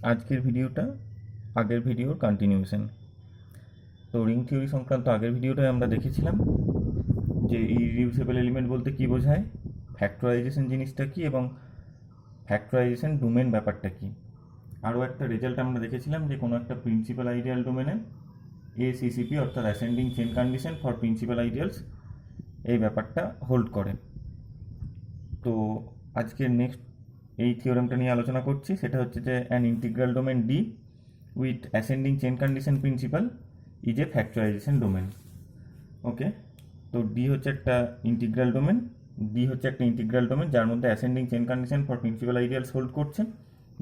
আজকের ভিডিওটা আগের ভিডিওর কন্টিনিউশন। তো রিং থিওরি সংক্রান্ত আগের ভিডিওটায় আমরা দেখেছিলাম যে ইরিডিউসিবল এলিমেন্ট বলতে কী বোঝায়, ফ্যাক্টরাইজেশন জিনিসটা কী এবং ফ্যাক্টরাইজেশন ডোমেন ব্যাপারটা কী। আরও একটা রেজাল্ট আমরা দেখেছিলাম যে কোনো একটা প্রিন্সিপাল আইডিয়াল ডোমেনে এসিসিপি অর্থাৎ ascending chain condition for principal ideals এই ব্যাপারটা হোল্ড করে। তো আজকের নেক্সট এই থিওরেমটা নিয়ে আলোচনা করছি, সেটা হচ্ছে যে an integral domain D with ascending chain condition principal is a factorization domain. Okay, তো ডি হচ্ছে একটা ইন্টিগ্রাল ডোমেন, যার মধ্যে ascending chain condition for principal ideals hold করছে,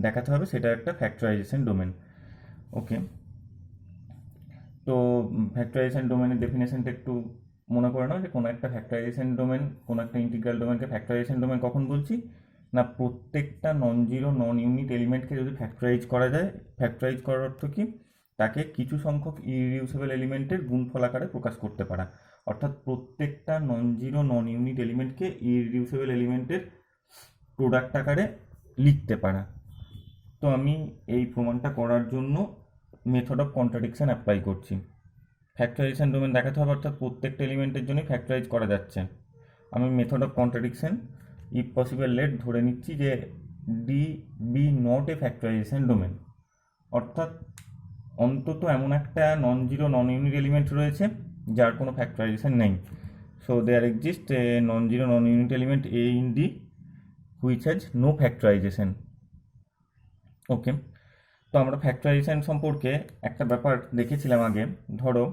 দেখাতে হবে সেটা একটা ফ্যাক্টরাইজেশন ডোমেন। ওকে, তো ফ্যাক্টরাইজেশন ডোমেনের ডেফিনেশনটা একটু মনে করে নাও যে কোনো একটা ফ্যাক্টরাইজেশন ডোমেন, কোনো একটা ইন্টিগ্রাল ডোমেনকে ফ্যাক্টরাইজেশন ডোমেন কখন বলছি না, প্রত্যেকটা নন জিরো নন ইউনিট এলিমেন্টকে যদি ফ্যাক্টরাইজ করা যায়, ফ্যাক্টরাইজ করার অর্থ কি, তাকে কিছু সংখ্যক ইরিডিউসিবল এলিমেন্টের গুণফল আকারে প্রকাশ করতে পারা। অর্থাৎ প্রত্যেকটা নন জিরো নন ইউনিট এলিমেন্টকে ইরিডিউসিবল এলিমেন্টের প্রোডাক্ট আকারে লিখতে পারা। তো আমি এই প্রমাণটা করার জন্য মেথড অফ কন্ট্রাডিকশন অ্যাপ্লাই করছি। ফ্যাক্টরাইজেশন ডোমেন দেখাতে হবে অর্থাৎ প্রত্যেকটা এলিমেন্টের জন্যই ফ্যাক্টরাইজ করা যাচ্ছে। আমি method of contradiction if possible let ধরে নিচ্ছি যে D be not a factorization domain, অর্থাৎ অন্তত এমন একটা non zero non unit element রয়েছে যার কোনো ফ্যাক্টরাইজেশন নেই। So there exist a non zero non unit element a in D which has no factorization. Okay, তো আমরা ফ্যাক্টরাইজেশন সম্পর্কে একটা ব্যাপার দেখেছিলাম আগে। ধরো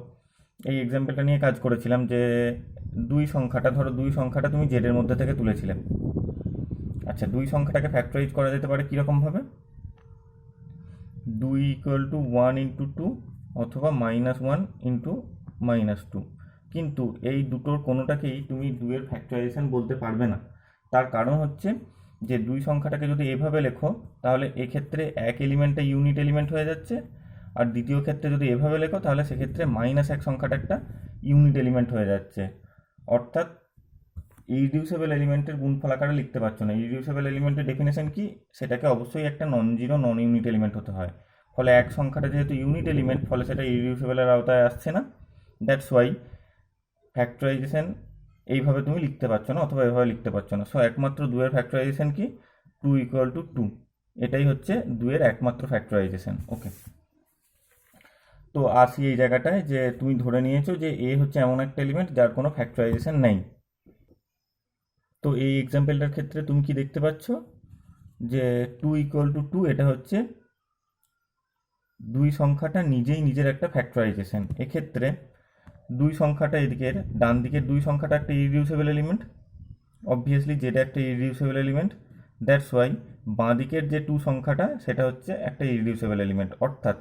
এই এক্সাম্পলটা নিয়ে কাজ করেছিলাম যে দুই সংখ্যাটা তুমি জেডের মধ্যে থেকে তুলেছিলে। আচ্ছা, দুই সংখ্যাটাকে ফ্যাক্টরাইজ করা যেতে পারে কীরকমভাবে, 2 ইকুয়াল টু 1 ইন্টু 2 অথবা -1 ইন্টু -2। কিন্তু এই দুটোর কোনোটাকেই তুমি 2-এর ফ্যাক্টরাইজেশন বলতে পারবে না। তার কারণ হচ্ছে যে দুই সংখ্যাটাকে যদি এভাবে লেখো তাহলে এক্ষেত্রে এক এলিমেন্টটা ইউনিট এলিমেন্ট হয়ে যাচ্ছে, আর দ্বিতীয় ক্ষেত্রে যদি এভাবে লেখো তাহলে সেক্ষেত্রে -1 সংখ্যাটা একটা ইউনিট এলিমেন্ট হয়ে যাচ্ছে। অর্থাৎ ইরিডিউসিবল এলিমেন্টের গুণফল আকারে লিখতে পারছো না। ইরিডিউসিবল এলিমেন্টের ডেফিনেশন কি, সেটাকে অবশ্যই একটা non zero non unit element হতে হয়। ফলে এক সংখ্যাটা যেহেতু ইউনিট এলিমেন্ট, ফলে সেটা ইরিডিউসিবলের আওতায় আসছে না। দ্যাটস ওয়াই ফ্যাক্টরাইজেশন এইভাবে তুমি লিখতে পারছো না অথবা এভাবে লিখতে পারছো না। সো একমাত্র 2-এর ফ্যাক্টরাইজেশন কি, 2 ইকুয়াল টু 2, এটাই হচ্ছে 2-এর একমাত্র ফ্যাক্টরাইজেশন। ওকে, তো আসি এই জায়গাটায় যে তুমি ধরে নিয়েছো যে এ হচ্ছে এমন একটা এলিমেন্ট যার কোনো ফ্যাক্টরাইজেশন নেই। তো এই এক্সাম্পলটার ক্ষেত্রে তুমি কি দেখতে পাচ্ছ যে 2 ইকুয়াল টু 2 এটা হচ্ছে দুই সংখ্যাটা নিজেই নিজের একটা ফ্যাক্টরাইজেশন। এক্ষেত্রে দুই সংখ্যাটা এদিকের ডান দিকের দুই সংখ্যাটা একটা ইরিডিউসিবল এলিমেন্ট, অবভিয়াসলি যেটা একটা ইরিডিউসিবল এলিমেন্ট। দ্যাটস ওয়াই বাঁ দিকের যে 2 সংখ্যাটা সেটা হচ্ছে একটা ইরিডিউসিবল এলিমেন্ট। অর্থাৎ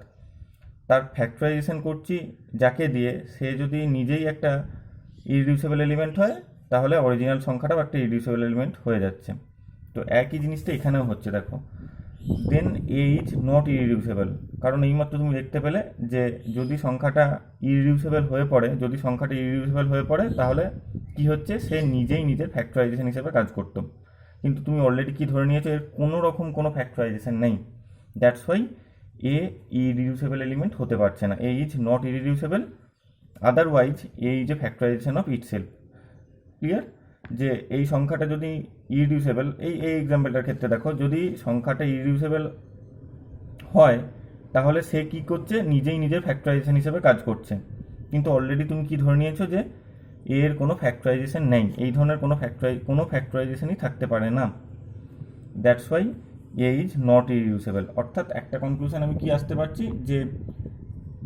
তার ফ্যাক্টরাইজেশন করছি যাকে দিয়ে, সে যদি নিজেই একটা ইরিডিউসিবল এলিমেন্ট হয় তাহলে অরিজিনাল সংখ্যাটাও একটা ইরিডিউসিবল এলিমেন্ট হয়ে যাচ্ছে। তো একই জিনিসটা এখানেও হচ্ছে, দেখো। দেন এ ইজ নট ইরিডিউসিবল, কারণ এইমাত্র তুমি দেখতে পেলে যে যদি সংখ্যাটা ইরিডিউসিবল হয়ে পড়ে তাহলে কি হচ্ছে, সে নিজেই নিজের ফ্যাক্টরাইজেশন হিসেবে কাজ করতো। কিন্তু তুমি অলরেডি কি ধরে নিয়েছো, এর কোনো রকম কোনো ফ্যাক্টরাইজেশন নেই। That's why a irreducible element হতে পারছে না। A is not irreducible, otherwise a is a factorization of itself. Clear? যে এই সংখ্যাটা যদি ইরিডিউসিবল, এই এক্সাম্পলটার ক্ষেত্রে দেখো, যদি সংখ্যাটা ইরিডিউসিবল হয় তাহলে সে কি করছে, নিজেই নিজের ফ্যাক্টরাইজেশন হিসেবে কাজ করছে। কিন্তু অলরেডি তুমি কি ধরে নিয়েছো যে এর কোনো ফ্যাক্টরাইজেশন নেই, এই ধরনের কোনো ফ্যাক্টরাইজেশনই থাকতে পারে না। That's why a is not irreducible. অর্থাৎ একটা কনক্লুশন আমি কি আসতে পারছি যে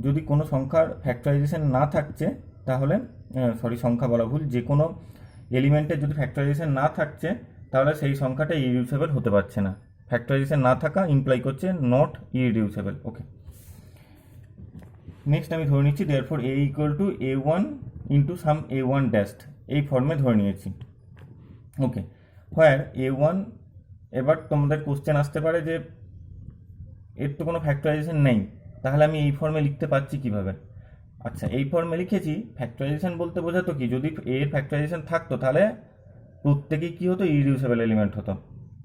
যদি কোনো সংখ্যার ফ্যাক্টরাইজেশন না থাকছে তাহলে, সংখ্যা বলা ভুল, যে কোনো এলিমেন্টের যদি ফ্যাক্টরাইজেশন না থাকছে তাহলে সেই সংখ্যাটা ইরিডিউসিবল হতে পারছে না। ফ্যাক্টরাইজেশন না থাকা ইমপ্লাই করছে নট ইরিডিউসিবল। ওকে, নেক্সট আমি ধরে নিচ্ছি therefore A equal to a1 into some a1 ড্যাস্ট, এই ফর্মে ধরে নিয়েছি। ওকে, হোয়ার a1, এবার তোমাদের কোশ্চেন আসতে পারে যে এর তো কোনো ফ্যাক্টরাইজেশন নেই, তাহলে আমি এই ফর্মে লিখতে পারছি কিভাবে। আচ্ছা, এই ফর্মে লিখেছি, ফ্যাক্টরাইজেশন বলতে বোঝাতো কি, যদি এর ফ্যাক্টরাইজেশন থাকতো তাহলে প্রত্যেকেই কী হতো, ইরিডিউসিবল এলিমেন্ট হতো।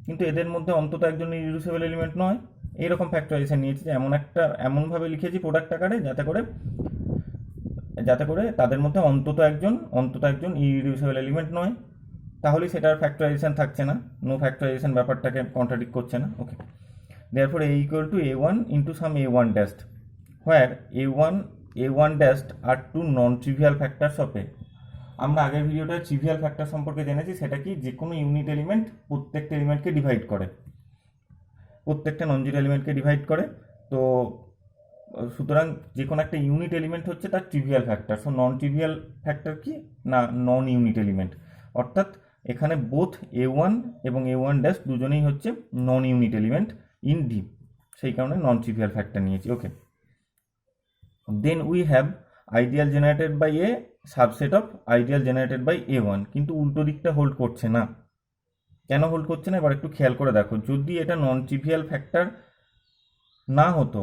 কিন্তু এদের মধ্যে অন্তত একজন ইরিডিউসিবল এলিমেন্ট নয়, এইরকম ফ্যাক্টরাইজেশন নিয়েছি যে এমনভাবে লিখেছি প্রোডাক্ট আকারে যাতে করে তাদের মধ্যে অন্তত একজন ইরিডিউসিবল এলিমেন্ট নয়, তাহলেই সেটার ফ্যাক্টরাইজেশন থাকছে না, নো ফ্যাক্টরাইজেশন ব্যাপারটাকে কন্ট্রাডিক্ট করছে না। ওকে, therefore a equal to a1 into some a1 dashed, where a1 dashed are two non-trivial factors of a। আমরা আগের ভিডিওটা ট্রিভিয়াল ফ্যাক্টর সম্পর্কে জেনেছি, সেটা কি, যে কোনো ইউনিট এলিমেন্ট প্রত্যেকটা এলিমেন্টকে ডিভাইড করে, প্রত্যেকটা নন জিরো এলিমেন্টকে ডিভাইড করে। তো সুতরাং যে কোনো একটা ইউনিট এলিমেন্ট হচ্ছে তার ট্রিভিয়াল ফ্যাক্টর। সো নন ট্রিভিয়াল ফ্যাক্টর কি না, নন ইউনিট এলিমেন্ট, অর্থাৎ এখানে বোথ a1 এবং a1 ড্যাশ দুজনেই হচ্ছে non unit element in D, সেই কারণে নন ট্রিভিয়াল ফ্যাক্টর নিয়েছি। Okay, then we have ideal generated by a subset of ideal generated by a1, কিন্তু উল্টো দিকটা হোল্ড করছে না। কেন হোল্ড করছে না, এবার একটু খেয়াল করে দেখো। যদি এটা নন ট্রিভিয়াল ফ্যাক্টর না হতো,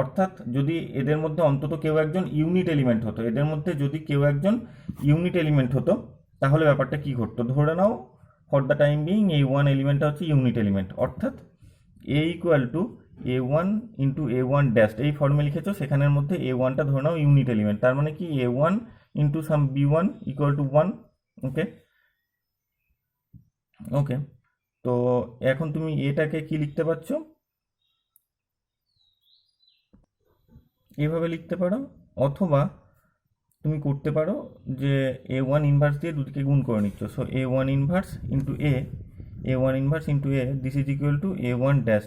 অর্থাৎ যদি এদের মধ্যে অন্তত কেউ একজন ইউনিট এলিমেন্ট হতো, তাহলে ব্যাপারটা কি ঘটতো, ধরে নাও ফর দ্য টাইম বিং এই ওয়ান এলিমেন্টটা হচ্ছে ইউনিট এলিমেন্ট, অর্থাৎ এ equal to a1 into a1 dash, এই ফর্মে লিখেছো, সেখানের মধ্যে a1টা ধরে নাও ইউনিট এলিমেন্ট, তার মানে কি a1 into some b1 equal to 1। ওকে, তো এখন তুমি এটাকে কি লিখতে পারছো, এভাবে লিখতে পারো, অথবা তুমি করতে পারো যে a1 ইনভার্স দিয়ে দুদিকে গুণ করে নিচ্ছ। So a1 inverse into a, this is equal to a1 dash.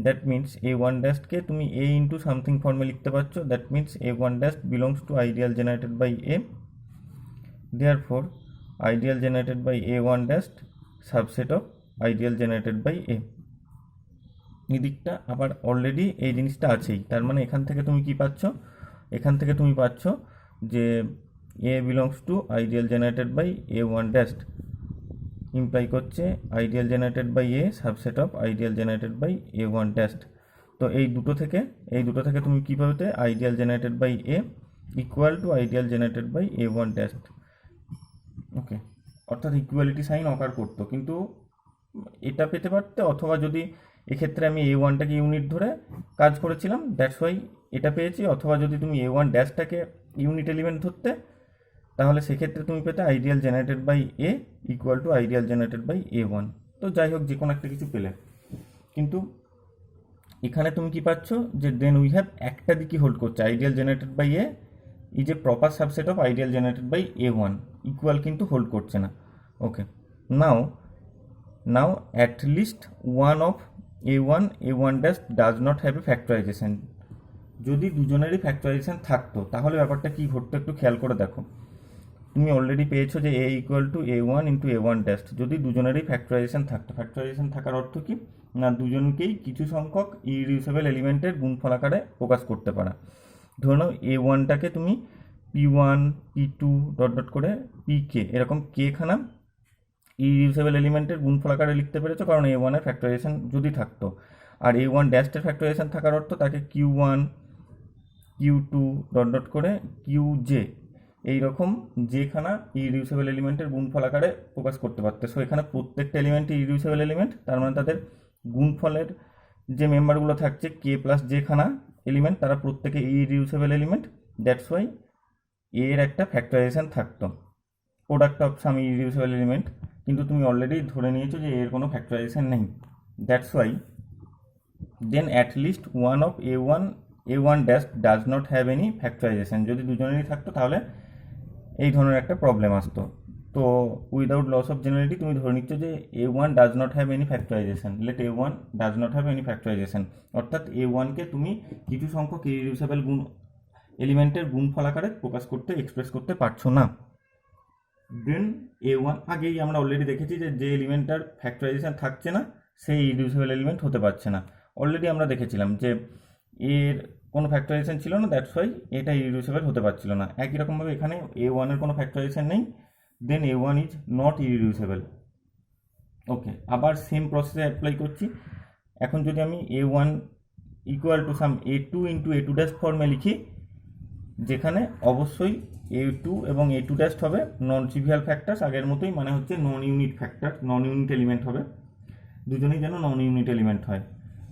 That means a1 ড্যাশকে তুমি a ইন্টু সামথিং ফর্মে লিখতে পারছো। That means a1 dash belongs to ideal generated by a, therefore ideal generated by a1 dash subset of ideal generated by a। এই দিকটা আবার already এই জিনিসটা আছেই, তার মানে এখান থেকে তুমি কি পাচ্ছ, যে a belongs to ideal generated by a1 dash imply করছে ideal generated by a subset of ideal generated by a1 dash. তো এই দুটো থেকে তুমি কী পাবে, ideal generated by a equal to ideal generated by a1 dash. Okay, অর্থাৎ equality sign অকার করতো, কিন্তু এটা পেতে পারতে, অথবা যদি এক্ষেত্রে আমি a1টাকে ইউনিট ধরে কাজ করেছিলাম, দ্যাটস ওয়াই এটা পেয়েছি, অথবা যদি তুমি a1 ড্যাশটাকে ইউনিট এলিমেন্ট ধরতে, তাহলে সেক্ষেত্রে তুমি পেতে ideal generated by a equal to ideal generated by a1। তো যাই হোক, যে কোনো একটা কিছু পেলে, কিন্তু এখানে তুমি কি পাচ্ছ, যে দেন উই হ্যাভ একটা দিকই হোল্ড করছে, ideal generated by a is a proper subset of ideal generated by a1, equal কিন্তু হোল্ড করছে না। Okay, now at least one of a1 dash does not have a factorization. যদি দুজনেরই factorisation থাকতো, তাহলে ব্যাপারটা কি ঘটতো একটু খেয়াল করে দেখো। তুমি অলরেডি পেয়েছো যে a equal to a1 into a1 dash, যদি দুজনেরই ফ্যাক্টরাইজেশন থাকতো, ফ্যাক্টরাইজেশন থাকার অর্থ কি না, দুজনকেই কিছু সংখ্যক ইরিডিউসিবল এলিমেন্টের গুণফল আকারে প্রকাশ করতে পারা। ধরে নাও a1টাকে তুমি p1 p2 ডট ডট করে pk এরকম কে খানা ইরিডিউসিবল এলিমেন্টের গুণফল আকারে লিখতে পেরেছো, কারণ a1 এর ফ্যাক্টরাইজেশন যদি থাকতো। আর a1 ড্যাশের ফ্যাক্টরাইজেশন থাকার অর্থ তাকে q1 q2 ডট ডট করে qj এইরকম যেখানা ইরিডিউসিবল এলিমেন্টের গুণফল আকারে প্রকাশ করতে পারতে। সো এখানে প্রত্যেকটা এলিমেন্টই ইরিডিউসিবল এলিমেন্ট, তার মানে তাদের গুণফলের যে মেম্বারগুলো থাকছে কে প্লাস যেখানা এলিমেন্ট, তারা প্রত্যেকে ইরিডিউসিবল এলিমেন্ট। দ্যাটস ওয়াই এর একটা ফ্যাক্টরাইজেশন থাকতো, প্রোডাক্ট অফ সাম ইরিডিউসিবল এলিমেন্ট, কিন্তু তুমি অলরেডি ধরে নিয়েছো যে এর কোনো ফ্যাক্টরাইজেশন নেই। That's why then at least one of a1 dash does not have any factorization. যদি দুজনেরই থাকতো তাহলে এই ধরনের একটা প্রবলেম আসতো। তো উইদাউট লস অফ জেনারেলিটি তুমি ধরে নিচ্ছ যে a1 does not have any factorization, let a1 does not have any factorization, অর্থাৎ a1কে তুমি কিছু সংখ্যক ইরিডিউসিবল এলিমেন্টের গুণফল আকারে এক্সপ্রেস করতে পারছো না। দেন a1 আগেই আমরা অলরেডি দেখেছি যে এলিমেন্টটার ফ্যাক্টরাইজেশন থাকছে না, সেই ইরিডিউসিবল এলিমেন্ট হতে পারছে না। অলরেডি আমরা দেখেছিলাম যে এর কোনো ফ্যাক্টরাইজেশন ছিল না, দ্যাটস ওয়াই এটা ইরিডিউসিবল হতে পারছিল না। একই রকমভাবে এখানে a1 এর কোনো ফ্যাক্টরাইজেশন নেই, দেন a1 ইজ নট ইরিডিউসিবল। ওকে, আবার সেম প্রসেসে অ্যাপ্লাই করছি। এখন যদি আমি a1 equal to some a2 into a2 dash ফর্মে লিখি, যেখানে অবশ্যই a2 এবং a2 ড্যাশ হবে নন ট্রিভিয়াল ফ্যাক্টরস, আগের মতোই, মানে হচ্ছে নন ইউনিট ফ্যাক্টর, নন ইউনিট এলিমেন্ট হবে, দুজনেই যেন নন ইউনিট এলিমেন্ট হয়।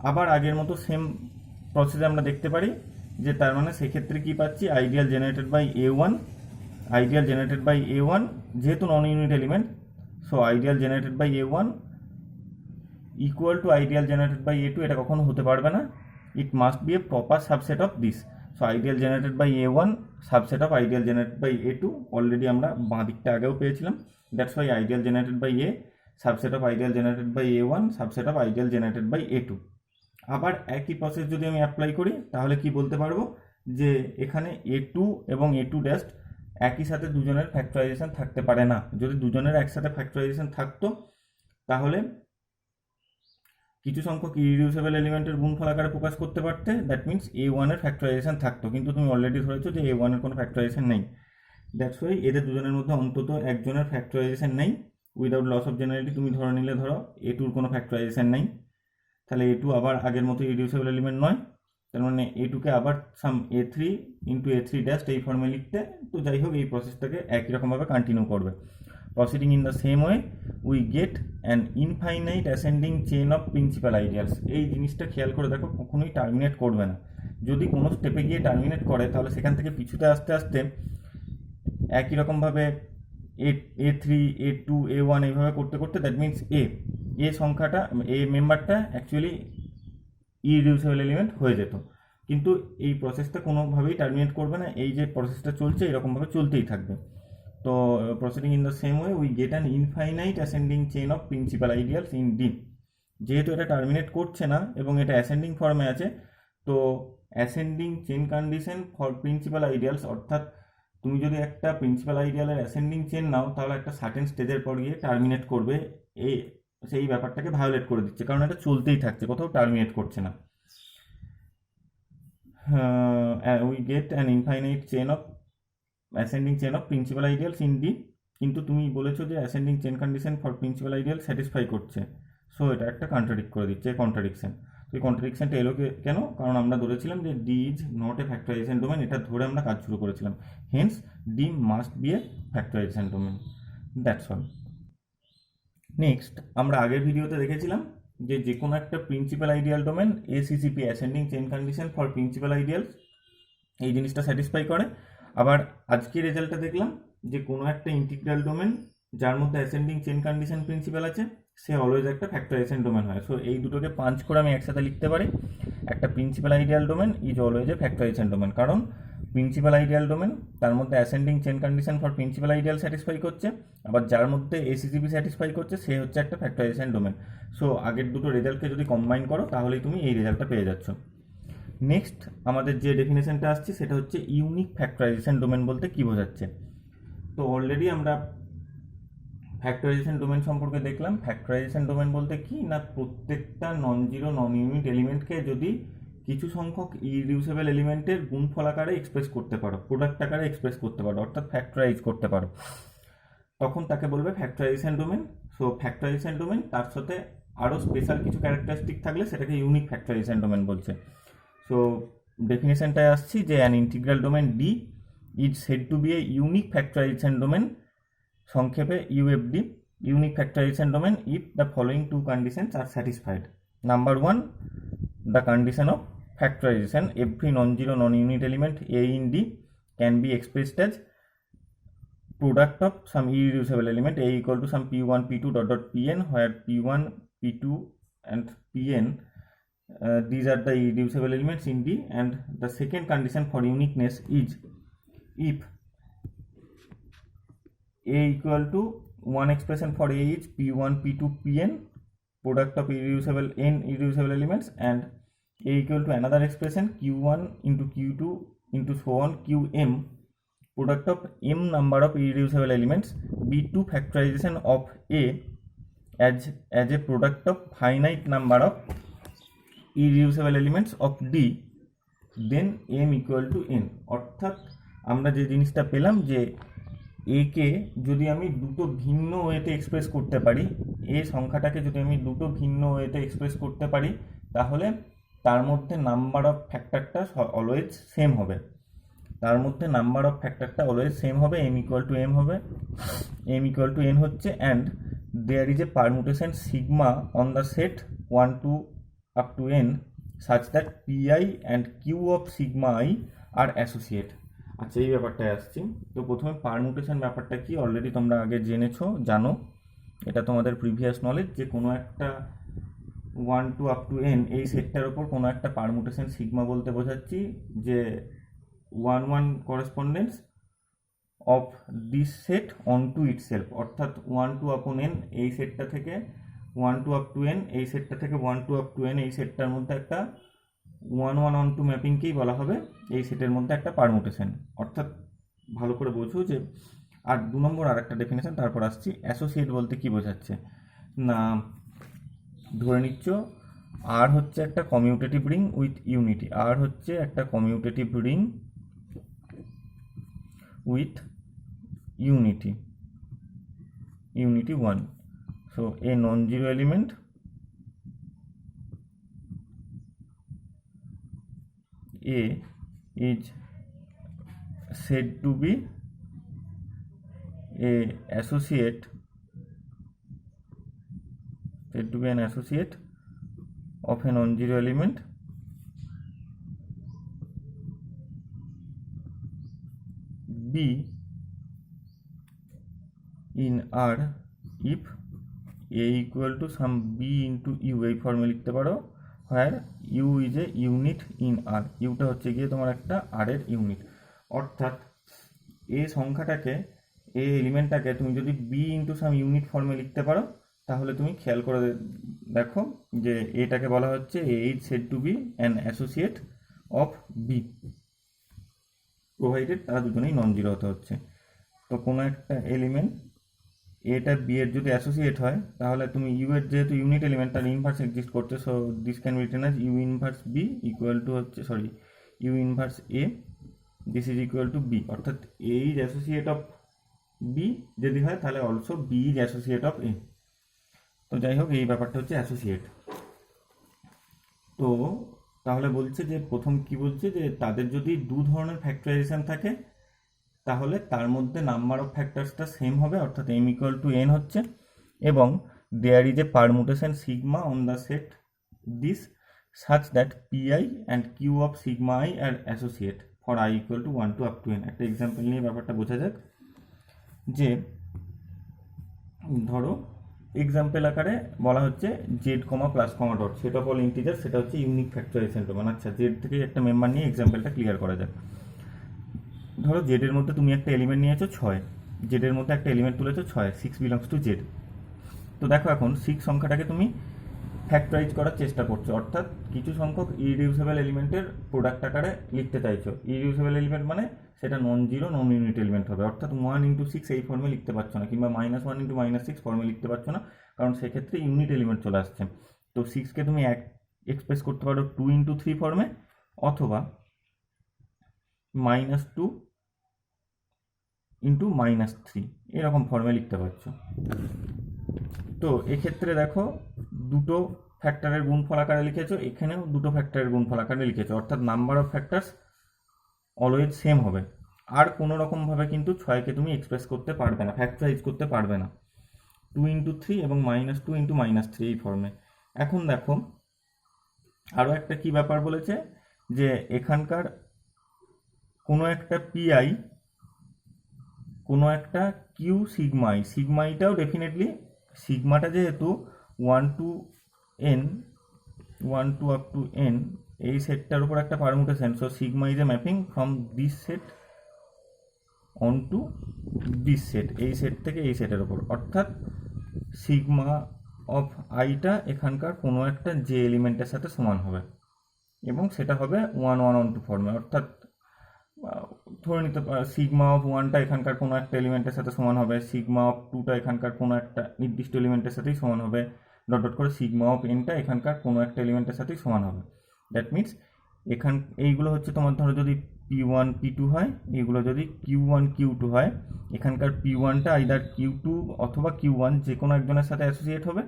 আবার আগের মতো সেম প্রসেসে আমরা দেখতে পারি যে তার মানে সেক্ষেত্রে কি পাচ্ছি, আইডিয়াল জেনারেটেড বাই A1 যেহেতু non unit element, so ideal generated by A1 equal to ideal generated by A2, এটা কখনো হতে পারবে না। It must be a proper subset of this. So ideal generated by A1 subset of ideal generated by A2 already আমরা বাঁ দিকটা আগেও পেয়েছিলাম। That's why ideal generated by A subset of ideal generated by A1 subset of ideal generated by A2। আবার একই process যদি আমি apply করি তাহলে কি বলতে পারবো যে এখানে A2 এবং A2 ড্যাশ একই সাথে দুজনের ফ্যাক্টরাইজেশন থাকতে পারে না। যদি দুজনের একসাথে ফ্যাক্টরাইজেশন থাকতো তাহলে কিছু সংখ্যক ইরিডিউসেবল এলিমেন্টের গুণফল আকারে প্রকাশ করতে পারতে, দ্যাট মিনস A1 এর ফ্যাক্টরাইজেশন থাকতো, কিন্তু তুমি অলরেডি ধরেছো যে A1 এর কোনো ফ্যাক্টরাইজেশন নেই। দ্যাটস ওয়াই এদের দুজনের মধ্যে অন্তত একজনের ফ্যাক্টরাইজেশন নেই। উইদাউট লস অফ জেনারেলিটি তুমি ধরে নিলে ধরো A2 কোনো ফ্যাক্টরাইজেশন নেই, তাহলে A2 আবার আগের মতো ইরিডিউসেবল এলিমেন্ট নয়। তার মানে A2কে আবার সাম A3 ইন্টু A3 ড্যাশ এই ফর্মে লিখতে, তো যাই হোক এই প্রসেসটাকে একই রকমভাবে কন্টিনিউ করবে। Proceeding in the same way we get an infinite ascending chain of principal ideals. এই জিনিসটা খেয়াল করে দেখো, কখনোই টার্মিনেট করবে না। যদি কোনো স্টেপে গিয়ে টার্মিনেট করে তাহলে সেখান থেকে পিছুতে আস্তে আস্তে একই রকমভাবে A3 A2 A1 এইভাবে করতে করতে দ্যাট মিনস এ সংখ্যাটা মেম্বারটা অ্যাকচুয়ালি ইরিডিউসেবল এলিমেন্ট হয়ে যেত। কিন্তু এই প্রসেসটা কোনোভাবেই টার্মিনেট করবে না, এই যে প্রসেসটা চলছে এরকমভাবে চলতেই থাকবে। তো proceeding in the same way we get an infinite ascending chain of principal ideals in D. যেহেতু এটা টার্মিনেট করছে না এবং এটা অ্যাসেন্ডিং ফর্মে আছে, তো ascending chain condition for principal ideals, অর্থাৎ তুমি যদি একটা প্রিন্সিপাল আইডিয়ালের অ্যাসেন্ডিং চেন নাও তাহলে একটা সার্টেন স্টেজের পর গিয়ে টার্মিনেট করবে, সেই ব্যাপারটাকে ভায়োলেট করে দিচ্ছে, কারণ এটা চলতেই থাকছে, কোথাও টার্মিনেট করছে না। We get an infinite chain of ascending chain of principal ideals in D, কিন্তু তুমি বলেছো যে ascending chain condition for principal ideal satisfy করছে, সো এটা একটা কন্ট্রাডিক্ট করে দিচ্ছে, কন্ট্রাডিকশন। তো এই কন্ট্রাডিকশনটা এলো কেন? কারণ আমরা ধরেছিলাম যে D is not a factorization domain, এটা ধরে আমরা কাজ শুরু করেছিলাম। Hence D must be a factorization domain. That's all. Next আমরা আগের ভিডিওতে দেখেছিলাম যে কোনো একটা principal ideal domain ACCP ascending chain condition for principal ideal এই জিনিসটা স্যাটিসফাই করে। আবার আজকে রেজাল্টটা দেখলাম যে কোনো একটা ইন্টিগ্রাল ডোমেন যার মধ্যে অ্যাসেন্ডিং চেন কন্ডিশন প্রিন্সিপাল আছে সে অলওয়েজ একটা ফ্যাক্টরাইজেশন ডোমেন হয়। সো এই দুটোকে পাঞ্চ করে আমি একসাথে লিখতে পারি, একটা principal ideal domain is always a factorization domain, কারণ প্রিন্সিপাল আইডিয়াল ডোমেন তার মধ্যে ascending chain condition for principal ideal satisfy করছে, আবার যার মধ্যে ACCP স্যাটিসফাই করছে সে হচ্ছে একটা ফ্যাক্টরাইজেশন ডোমেন। সো আগের দুটো রেজাল্টকে যদি কম্বাইন করো তাহলেই তুমি এই রেজাল্টটা পেয়ে যাচ্ছ। নেক্সট আমাদের যে ডেফিনেশনটা আসছে সেটা হচ্ছে ইউনিক ফ্যাক্টরাইজেশন ডোমেন বলতে কি বোঝাচ্ছে। তো অলরেডি আমরা ফ্যাক্টরাইজেশন ডোমেন সম্পর্কে দেখলাম। ফ্যাক্টরাইজেশন ডোমেন বলতে কি না, প্রত্যেকটা নন জিরো নন ইউনিট এলিমেন্টকে যদি কিছু সংখ্যক ইরিডিউসেবল এলিমেন্টের গুণফল আকারে এক্সপ্রেস করতে পারো, প্রোডাক্ট আকারে এক্সপ্রেস করতে পারো, অর্থাৎ ফ্যাক্টরাইজ করতে পারো, তখন তাকে বলবে factorization domain. So factorization domain তার সাথে আরও স্পেশাল কিছু ক্যারেক্টারিস্টিক থাকলে সেটাকে ইউনিক ফ্যাক্টরাইজেশন ডোমেন বলছে। সো ডেফিনেশনটায় আসছি যে an integral domain D is said to be a unique factorization domain, সংক্ষেপে UFD, unique factorization domain if the following two conditions are satisfied. Number 1, the condition of factorization, every non-zero non-unit element A in D can be expressed as product of some irreducible element A equal to some P1 P2 dot dot Pn, where P1 P2 and Pn these are the irreducible elements in D, and the second condition for uniqueness is if A equal to one expression for A is P1 P2 Pn, product of irreducible n irreducible elements, and A equal to another expression Q1 into Q2 into so on Qm, product of m number of irreducible elements, B2 factorization of A as a product of finite number of irreducible elements of D, then m equal to n। অর্থাৎ আমরা যে জিনিসটা পেলাম যে এ কে যদি আমি দুটো ভিন্ন ওয়েতে এক্সপ্রেস করতে পারি, এ সংখ্যাটাকে যদি আমি দুটো ভিন্ন ওয়েতে এক্সপ্রেস করতে পারি তাহলে তার মধ্যে নাম্বার অফ ফ্যাক্টরটা অলওয়েজ সেম হবে, তার মধ্যে নাম্বার অফ ফ্যাক্টরটা অলওয়েজ সেম হবে, m ইকুয়াল টু m হবে, m ইকুয়াল টু n হচ্ছে, and there is a permutation sigma on the set 1 2 up to n such that pi and q of sigma I are associate. আচ্ছা, এই ব্যাপারটায় আসছি। তো প্রথমে permutation ব্যাপারটা কি অলরেডি তোমরা আগে জানো, এটা তোমাদের প্রিভিয়াস নলেজ, যে কোনো একটা 1 to up to n এই সেটটার ওপর কোনো একটা পারমুটেশন সিগমা বলতে বোঝাচ্ছি যে 1 correspondence of this set onto itself, অর্থাৎ 1 to upon n এই সেটটা থেকে 1 to up to n এই সেটটা থেকে 1 to up to n এই সেটটার মধ্যে একটা 1 on 2 ম্যাপিংকেই বলা হবে এই সেটের মধ্যে একটা পারমুটেশন। অর্থাৎ ভালো করে বোঝো যে, আর 2 নম্বর আর একটা ডেফিনেশন, তারপর আসছি অ্যাসোসিয়েট বলতে কি বোঝাচ্ছে না। ধরে নিচ্ছ আর হচ্ছে একটা কমিউটেটিভ রিং উইথ ইউনিটি, আর হচ্ছে একটা commutative ring with unity 1. So a non-zero element A is said to be an associate of a non-zero element B in R if A equal to some B into U, এই ফর্মে লিখতে পারো, where U is a unit in R, ইউটা হচ্ছে গিয়ে তোমার একটা R এর ইউনিট। অর্থাৎ এ সংখ্যাটাকে, এ এলিমেন্টটাকে তুমি যদি B ইন্টু সাম ইউনিট ফর্মে লিখতে পারো, তাহলে তুমি খেয়াল করে দেখো যে এটাকে বলা হচ্ছে A is said to be an associate of B, provided তারা দুজনেই নন জিরো হতে হচ্ছে। তো কোনো একটা এলিমেন্ট এটা বি এর যদি অ্যাসোসিয়েট হয়, তাহলে তুমি ইউ এর যেহেতু ইউনিট এলিমেন্ট তার ইনভার্স এক্সিস্ট করছে, so this can be written as u inverse b equal to হচ্ছে u inverse a, this is equal to b. অর্থাৎ a is associate of b যদি হয়, তাহলে also b is associate of a. তো যাই হোক, এই ব্যাপারটা হচ্ছে অ্যাসোসিয়েট। তো তাহলে বলছে যে প্রথম কি বলছে যে তাদের যদি দু ধরনের ফ্যাক্টরাইজেশন থাকে, তাহলে তার মধ্যে নাম্বার অফ ফ্যাক্টরসটা সেম হবে, অর্থাৎ m ইকুয়াল টু n হচ্ছে, এবং there is a permutation sigma on the set this such that pi and q of sigma I are associate for I equal to 1 to up to n। একটা example নিয়ে ব্যাপারটা বোঝা যাক, যে ধরো example আকারে বলা হচ্ছে Z comma plus comma dot set of all integer, সেটা হচ্ছে ইউনিক ফ্যাক্টরাইজেশন ডোমেন। আচ্ছা, জেড থেকে একটা মেম্বার নিয়ে এক্সাম্পলটা ক্লিয়ার করা যাক। ধরো জেডের মধ্যে তুমি একটা এলিমেন্ট নিয়েছো 6, জেডের মধ্যে একটা এলিমেন্ট তুলেছো 6, 6 বিলংস টু জেড। তো দেখো এখন 6 সংখ্যাটাকে তুমি ফ্যাক্টরাইজ করার চেষ্টা করছো, অর্থাৎ কিছু সংখ্যক ইরিডিউসেবল এলিমেন্টের প্রোডাক্ট আকারে লিখতে চাইছো। ইরিডিউসেবল এলিমেন্ট মানে সেটা নন জিরো নন ইউনিট এলিমেন্ট হবে, অর্থাৎ 1 ইন্টু 6 এই ফর্মে লিখতে পারছো না, কিংবা -1 ইন্টু -6 ফর্মে লিখতে পারছো না, কারণ সেক্ষেত্রে ইউনিট এলিমেন্ট চলে আসছে। তো 6কে তুমি এক্সপ্রেস করতে পারো 2 ইন্টু 3 ফর্মে, অথবা -2 ইন্টু -3 এরকম ফর্মে লিখতে পারছো। তো এক্ষেত্রে দেখো দুটো ফ্যাক্টরের গুণফল আকারে লিখেছো, এখানেও দুটো ফ্যাক্টরের গুণফল আকারে লিখেছো, অর্থাৎ number of factors always same হবে। আর কোনো রকমভাবে কিন্তু 6কে তুমি এক্সপ্রেস করতে পারবে না, ফ্যাক্টরাইজ করতে পারবে না 2 ইন্টু 3 এবং -2 ইন্টু -3 এই ফর্মে। এখন দেখো আরও একটা কি ব্যাপার বলেছে, যে এখানকার কোনো একটা পিআই, কোনো একটা কিউ সিগমাই, সিগমাইটাও ডেফিনেটলি সিগমাটা যেহেতু 1 to up to n এই সেটটার উপর একটা permutation, so sigma is a mapping from this set on to this set, এই সেট থেকে এই সেটের উপর, অর্থাৎ সিগমা অফ আইটা এখানকার কোনো একটা যে এলিমেন্টের সাথে সমান হবে, এবং সেটা হবে 1 on 2 ফর্মে। অর্থাৎ ধরে নিতে সিগমা অফ 1টা এখানকার কোনো একটা এলিমেন্টের সাথে সমান হবে, সিগমা অফ 2টা এখানকার কোনো একটা নির্দিষ্ট এলিমেন্টের সাথেই সমান হবে, ডট ডট করে সিগমা অফ nটা এখানকার কোনো একটা এলিমেন্টের সাথেই সমান হবে। দ্যাট মিনস এইগুলো হচ্ছে তোমার, ধরো যদি p1 p2 হয়, এইগুলো যদি q1 q2 হয়, এখানকার p1টা আইদার q2 অথবা q1 যে কোনো একজনের সাথে অ্যাসোসিয়েট হবে।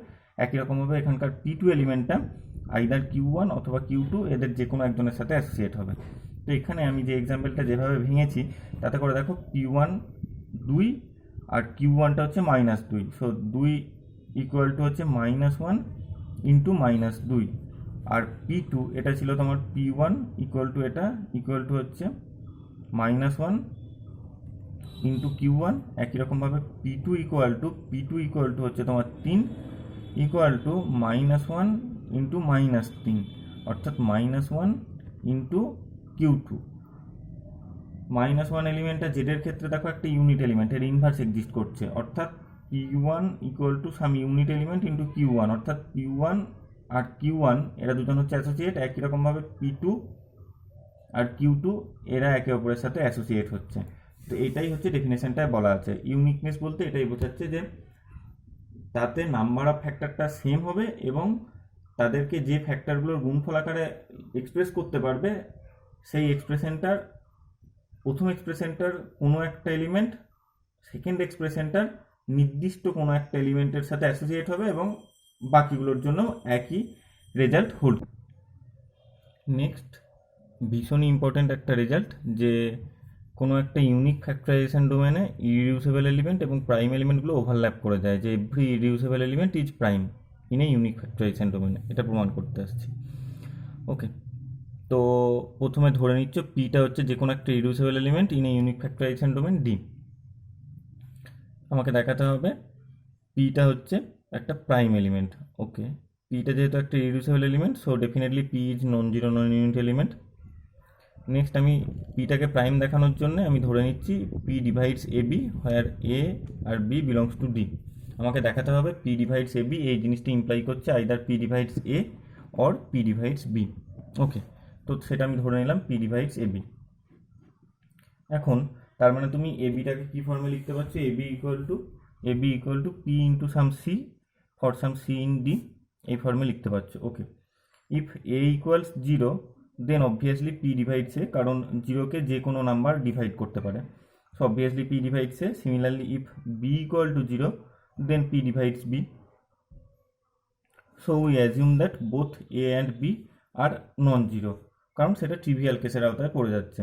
একই রকমভাবে এখানকার p2 এলিমেন্টটা আইদার q1 অথবা q2 এদের যে কোনো একজনের সাথে অ্যাসোসিয়েট হবে। তো এখানে আমি যে এক্সাম্পলটা যেভাবে ভেঙেছি, তাতে করে দেখো p1 2 আর q1টা হচ্ছে -2, সো 2 ইকুয়াল টু হচ্ছে -1 ইন্টু -2, আর P2 এটা ছিল তোমার P1 ইকুয়াল টু এটা ইকুয়াল টু হচ্ছে -1 ইন্টু Q1। একই রকমভাবে P2 ইকুয়াল টু হচ্ছে তোমার 3 ইকুয়াল টু -1 ইন্টু -3, অর্থাৎ -1 ইন্টু Q2। -1 এলিমেন্টটা জেডের ক্ষেত্রে দেখো একটা ইউনিট এলিমেন্ট, এর ইনভার্স এক্সিস্ট করছে, অর্থাৎ P1 equal to some unit element into Q1, অর্থাৎ P1 আর Q1 এরা দুজন হচ্ছে অ্যাসোসিয়েট। একই রকমভাবে P2 আর Q2 এরা একে অপরের সাথে অ্যাসোসিয়েট হচ্ছে। তো এটাই হচ্ছে ডেফিনেশনটায় বলা আছে। ইউনিকনেস বলতে এটাই বোঝাচ্ছে যে তাতে নাম্বার অফ ফ্যাক্টরটা সেম হবে এবং তাদেরকে যে ফ্যাক্টরগুলোর গুণফল আকারে এক্সপ্রেস করতে পারবে সেই এক্সপ্রেশনটার প্রথম এক্সপ্রেশনটার কোনো একটা এলিমেন্ট সেকেন্ড এক্সপ্রেশনটার নির্দিষ্ট কোনো একটা এলিমেন্টের সাথে অ্যাসোসিয়েট হবে এবং বাকিগুলোর জন্য একই রেজাল্ট হোল্ড। নেক্সট ভীষণই ইম্পর্ট্যান্ট একটা রেজাল্ট, যে কোনো একটা ইউনিক ফ্যাক্টরাইজেশন ডোমেনে ইরিডিউসেবল এলিমেন্ট এবং প্রাইম এলিমেন্টগুলো ওভারল্যাপ করে যায়, যে every irreducible element is prime in a unique factorization ডোমেনে, এটা প্রমাণ করতে আসছি। ওকে, তো প্রথমে ধরে নিচ্ছ পিটা হচ্ছে যে কোনো একটা irreducible element in a unique factorization domain D. আমাকে দেখাতে হবে পিটা হচ্ছে একটা প্রাইম এলিমেন্ট। ওকে, পিটা যেহেতু একটা irreducible element, so definitely P is non zero non unit element. Next আমি পিটাকে প্রাইম দেখানোর জন্য আমি ধরে নিচ্ছি P divides A B, where A আর বি বিলংস টু ডি। আমাকে দেখাতে হবে পি ডিভাইডস এ বি, এই জিনিসটি ইমপ্লাই করছে either P divides A or P divides B. Okay, তো সেটা আমি ধরে নিলাম পি ডিভাইডস এ বি। এখন তার মানে তুমি এ বিটাকে কী ফর্মে লিখতে পারছো? A B equal to P into some C for some C in D, এই ফর্মে লিখতে পারছো। Okay, if A equals 0 then obviously P divides A, কারণ জিরোকে যে কোনো নাম্বার ডিভাইড করতে পারে, so obviously P divides A. Similarly if B equal to 0 then P divides B, so we assume that both A and B are non zero, কারণ সেটা trivial কেসের আওতায় পড়ে যাচ্ছে।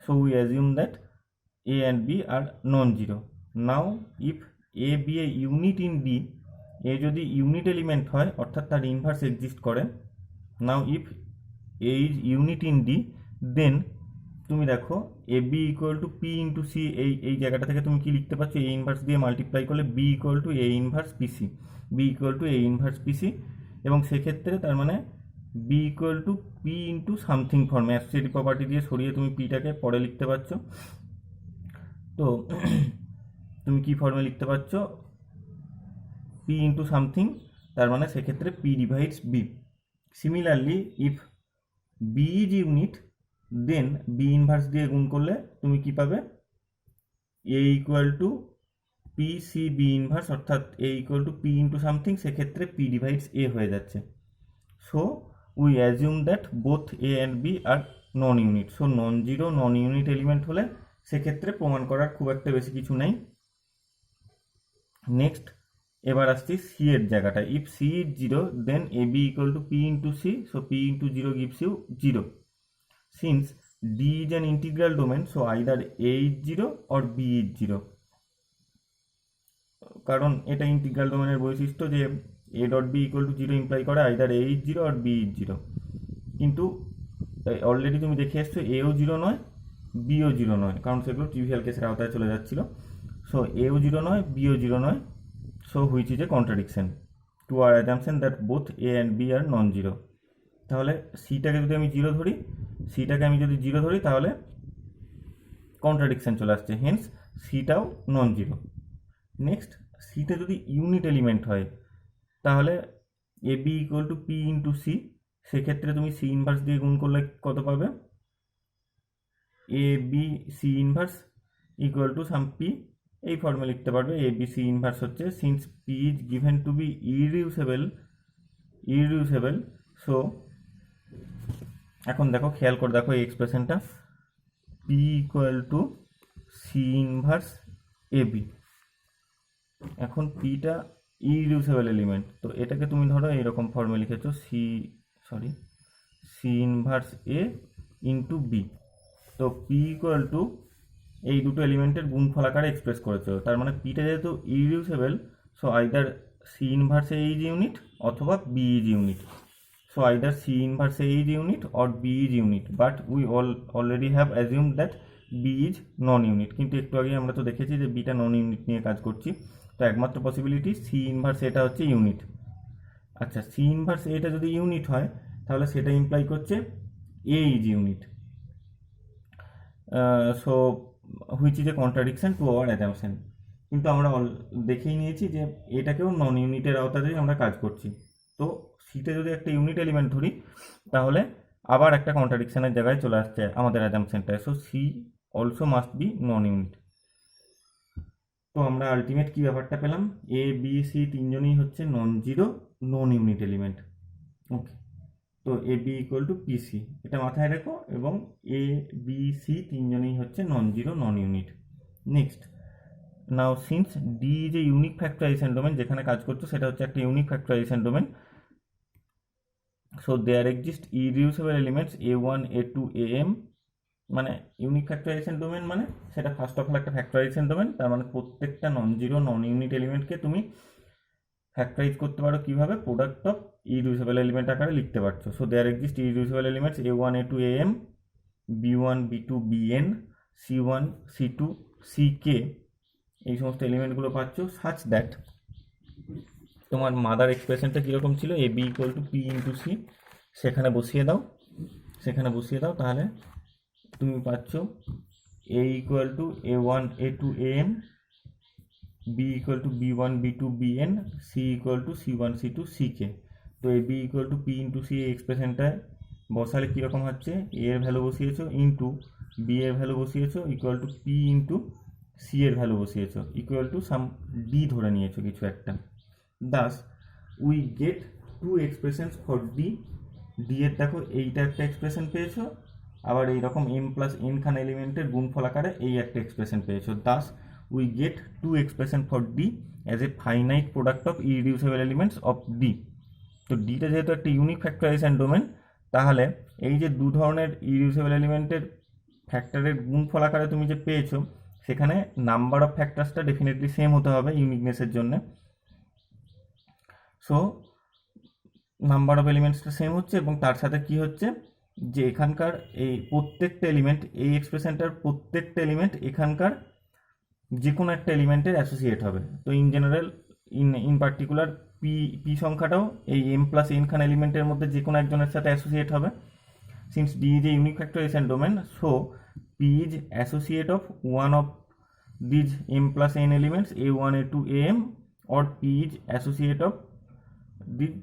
So we assume that A and B are non zero. Now if A be a unit in D, A যদি unit element হয় অর্থাৎ তার ইনভার্স এক্সিস্ট করে, now if A is unit in D then তুমি দেখো A B equal to P into C, এই জায়গাটা থেকে তুমি কি লিখতে পারছো? এ ইনভার্স দিয়ে মাল্টিপ্লাই করলে B equal to A inverse P C, B equal to A inverse পিসি, এবং সেক্ষেত্রে তার মানে b equal to P into something ফর্মে, অ্যাসোসিয়েটিভ প্রপার্টি দিয়ে সরিয়ে তুমি পিটাকে পরে লিখতে পারছো। তো তুমি কি ফর্মে লিখতে পারছো? পি ইন্টু সামথিং, তার মানে সেক্ষেত্রে P divides B. Similarly if B is unit then B inverse দিয়ে গুণ করলে তুমি কি পাবে? A equal to P C B inverse, অর্থাৎ এ equal to P into something, সেক্ষেত্রে পি ডিভাইডস এ হয়ে যাচ্ছে। So we assume that both A and B are non unit. So non zero non unit element হলে সেক্ষেত্রে প্রমাণ করার খুব একটা বেশি কিছু নেই। নেক্সট এবার আসছি সি এর জায়গাটা। If C is zero then A B equal to P into C, so P into zero gives you zero. Since D is an integral domain, so either A is zero or B is zero, কারণ এটা integral ডোমেনের বৈশিষ্ট্য যে A dot B equal to zero imply করে either A is zero or B is zero. কিন্তু already তুমি দেখে এসছো এও জিরো নয় বিও জিরো নয়, কারণ সেগুলো ট্রিভিয়াল কেসের আওতায় চলে যাচ্ছিল। সো এও জিরো নয় বিও জিরো নয়, so which is a contradiction to our assumption that both A and B are non zero. তাহলে সিটাকে যদি আমি জিরো ধরি, তাহলে কন্ট্রাডিকশন চলে আসছে, হেন্স সিটাও নন জিরো। নেক্সট সিতে যদি ইউনিট এলিমেন্ট হয় তাহলে A B equal to P into C, সেক্ষেত্রে তুমি সি ইনভার্স দিয়ে গুণ করলে কত পাবে? A B C inverse equal to some P, এই ফর্মে লিখতে পারবে। এ বি সি ইনভার্স হচ্ছে, since P is given to be irreducible, so এখন দেখো খেয়াল করে দেখো এই এক্সপ্রেশনটা, P equal to C inverse A B. এখন পিটা ইরিডিউসেবল এলিমেন্ট, তো এটাকে তুমি ধরো এইরকম ফর্মে লিখেছো C inverse A into B. তো পি ইকুয়াল টু এই দুটো এলিমেন্টের গুণফল আকারে এক্সপ্রেস করেছো, তার মানে পিটা যেহেতু irreducible, so either C inverse A is unit অথবা B is unit. So either C inverse A is unit or B is unit, but we already have assumed that B is non-unit. কিন্তু একটু আগে আমরা তো দেখেছি যে beta নন unit নিয়ে কাজ করছি, তো একমাত্র পসিবিলিটি সি ইনভার্স এটা হচ্ছে ইউনিট। আচ্ছা, সি ইনভার্স এটা যদি ইউনিট হয় তাহলে সেটা ইমপ্লাই করছে A is unit. So which is a contradiction to our assumption. কিন্তু আমরা দেখেই নিয়েছি যে এটাকেও নন ইউনিটের আওতাতেই আমরা কাজ করছি। তো সিতে যদি একটা ইউনিট এলিমেন্ট ধরি তাহলে আবার একটা কন্ট্রাডিকশনের জায়গায় চলে আসছে আমাদের অ্যাজাম্পশনটায়। So C also must be non unit. তো আমরা আলটিমেট কি ব্যাপারটা পেলাম, এ বি সি তিনজনই হচ্ছে non zero non unit element. Okay, তো A B equal to P C, এটা মাথায় রেখো, এবং এ বি সি তিনজনই হচ্ছে non zero non unit. Next, now since D যে ইউনিক ফ্যাক্টরাইজেশন ডোমেন যেখানে কাজ করছো সেটা হচ্ছে একটা unique factorization domain. So there exist irreducible elements a1 a2 am, মানে ইউনিক ফ্যাক্টরাইজেশন ডোমেন মানে সেটা ফার্স্ট অফ অল একটা ফ্যাক্টরাইজেশন ডোমেন, তার মানে প্রত্যেকটা নন জিরো নন ইউনিট এলিমেন্টকে তুমি ফ্যাক্টরাইজ করতে পারো কিভাবে, প্রোডাক্ট অফ ইরিডিউসিবল এলিমেন্ট আকারে লিখতে পারছো। So there exist irreducible elements a1 a2 am, b1 b2 bn, c1 c2 ck, এই সমস্ত এলিমেন্টগুলো পাচ্ছ সাচ দ্যাট তোমার মাদার এক্সপ্রেশনটা কীরকম ছিল, A B equal to P into C, সেখানে বসিয়ে দাও, তাহলে তুমি পাচ্ছ A equal to a1 a2 am, b equal to b1 b2 bn, c equal to c1 c2 ck। তো A B equal to P into C এই এক্সপ্রেশনটায় বসালে কীরকম হচ্ছে, এ এর ভ্যালু বসিয়েছো ইন্টু বি এর ভ্যালু বসিয়েছো equal to P into C এর ভ্যালু বসিয়েছো ইকুয়াল টু সাম ডি ধরে নিয়েছো কিছু একটা। Thus we get two expressions for D. D এর দেখো এইটা একটা এক্সপ্রেশন পেয়েছো, আবার এইরকম এম প্লাস এন খান এলিমেন্টের গুণফল আকারে এই একটা এক্সপ্রেশন পেয়েছো। Thus we get two expression for D as a finite product of irreducible elements of D. তো ডিটা যেহেতু একটা ইউনিক ফ্যাক্টরাইজেশন ডোমেন, তাহলে এই যে দু ধরনের ইরিডিউসিবল এলিমেন্টের ফ্যাক্টরের গুণফল আকারে তুমি যে পেয়েছো, সেখানে নাম্বার অফ ফ্যাক্টরসটা ডেফিনেটলি সেম হতে হবে ইউনিকনেসের জন্য। সো নাম্বার অফ এলিমেন্টসটা সেম হচ্ছে, এবং তার সাথে কি হচ্ছে যে এখানকার এই প্রত্যেকটা এলিমেন্ট, এই এক্সপ্রেশনটার প্রত্যেকটা এলিমেন্ট এখানকার যে কোনো একটা এলিমেন্টের অ্যাসোসিয়েট হবে। তো in general in particular P সংখ্যাটাও এই এম প্লাস এন খান এলিমেন্টের মধ্যে যে কোনো একজনের সাথে অ্যাসোসিয়েট হবে। Since D is a unique factorization domain, so p is associate of one of these m plus n elements a1 a2 am, or p is associate of these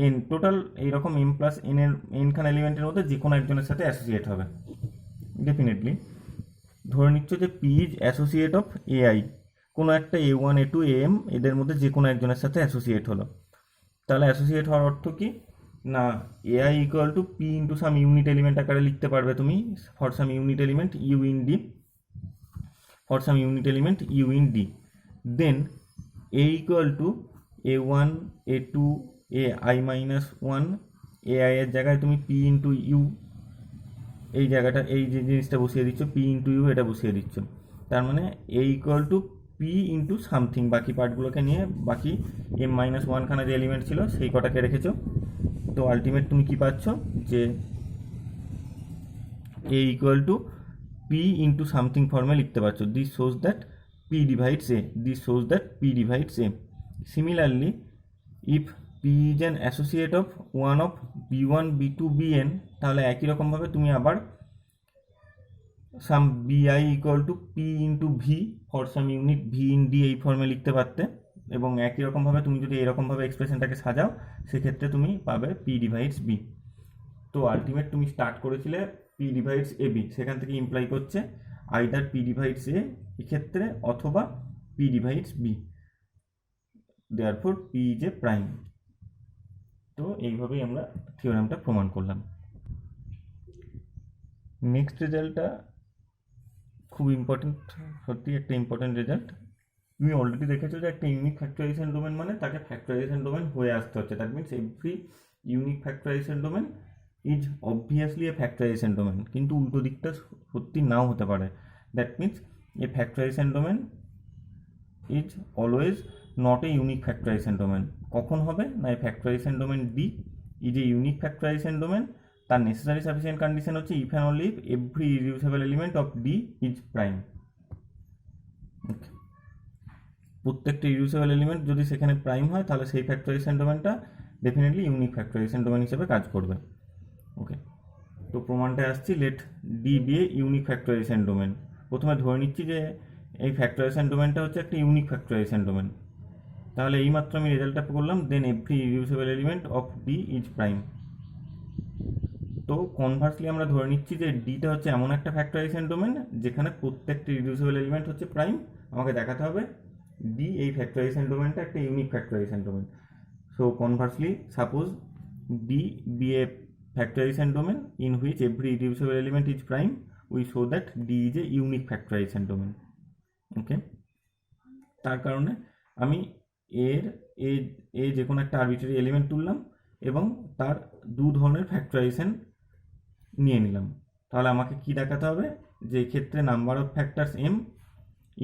n total এইরকম m plus n খান এলিমেন্টের মধ্যে যে কোনো একজনের সাথে associate হবে। Definitely ধরে নিচ্ছ যে P is associate of AI, কোনো একটা a1 a2 am এদের মধ্যে যে কোনো একজনের সাথে অ্যাসোসিয়েট হলো। তাহলে অ্যাসোসিয়েট হওয়ার অর্থ কি না, a i equal to P into some unit element আকারে লিখতে পারবে তুমি, for some unit element u in D, for some unit element u in d. Then a equal to a1 a2 ai minus 1, ai এর জায়গায় তুমি p into u এই জায়গাটা এই যে জিনিসটা বসিয়ে দিচ্ছ, p into u এটা বসিয়ে দিচ্ছ। তার মানে a equal to p into something, বাকি পার্টগুলোকে নিয়ে বাকি m minus 1 খানা যে এলিমেন্ট ছিল সেই কটাকে রেখেছো। তো আলটিমেট তুমি কি পাচ্ছ যে a equal to p into something ফর্মে লিখতে পারছো। This shows that p divides a, this shows that p divides a. Similarly if p is an associate of one of b1 b2 bn, তাহলে একই রকমভাবে তুমি আবার সাম bi equal to p into v for some unit v in d এই ফর্মে লিখতে পারতে, এবং একই রকমভাবে তুমি যদি এরকমভাবে এক্সপ্রেশনটাকে সাজাও সেক্ষেত্রে তুমি পাবে p divides b। তো আলটিমেট তুমি স্টার্ট করেছিলে p divides ab, সেখান থেকে ইমপ্লাই করছে আইদার p divides a এক্ষেত্রে অথবা p divides b, therefore p is a prime. তো এইভাবেই আমরা থিওরেমটা প্রমাণ করলাম। নেক্সট রেজাল্টটা খুব ইম্পর্টেন্ট, সত্যি একটা ইম্পর্টেন্ট রেজাল্ট। তুমি অলরেডি দেখেছো যে একটা ইউনিক ফ্যাক্টরাইজেশন ডোমেন মানে তাকে ফ্যাক্টরাইজেশন ডোমেন হয়ে আসতে হচ্ছে। That means every unique factorization domain is obviously a factorization domain, কিন্তু উল্টো দিকটা সত্যি নাও হতে পারে। That means a factorization domain is always not a unique factorization domain. কখন হবে না, a factorization domain D is a unique factorization domain, তার নেসেসারি সাফিসিয়েন্ট কন্ডিশন হচ্ছে if and only if every irreducible element of D is prime. প্রত্যেকটা irreducible element যদি সেখানে prime হয় তাহলে সেই ফ্যাক্টরাইজেশন ডোমেনটা ডেফিনেটলি ইউনিক ফ্যাক্টরাইজেশন ডোমেন হিসেবে কাজ করবে। ওকে, তো প্রমাণটা আসছি, let D be a unique factorization domain. প্রথমে ধরে নিচ্ছি যে এই ফ্যাক্টরাইজেশন ডোমেনটা হচ্ছে একটা ইউনিক ফ্যাক্টরাইজেশন ডোমেন। তাহলে এইমাত্র আমি রেজাল্টটা করলাম, then every irreducible element of D is prime. তো কনভার্সলি আমরা ধরে নিচ্ছি যে ডিটা হচ্ছে এমন একটা ফ্যাক্টরাইজেশন ডোমেন যেখানে প্রত্যেকটা ইরিডিউসেবল এলিমেন্ট হচ্ছে প্রাইম। আমাকে দেখাতে হবে ডি এই ফ্যাক্টরাইজেশন ডোমেনটা একটা unique factorization domain. So conversely suppose D be a factorization domain in which every irreducible element is prime, we show that D is a unique factorization domain. ওকে, তার কারণে আমি এ যে কোনো একটা আরবিট্রারি এলিমেন্ট তুললাম এবং তার দু ধরনের ফ্যাক্টরাইজেশন নিয়ে নিলাম। তাহলে আমাকে কি দেখাতে হবে, যে ক্ষেত্রে number of factors m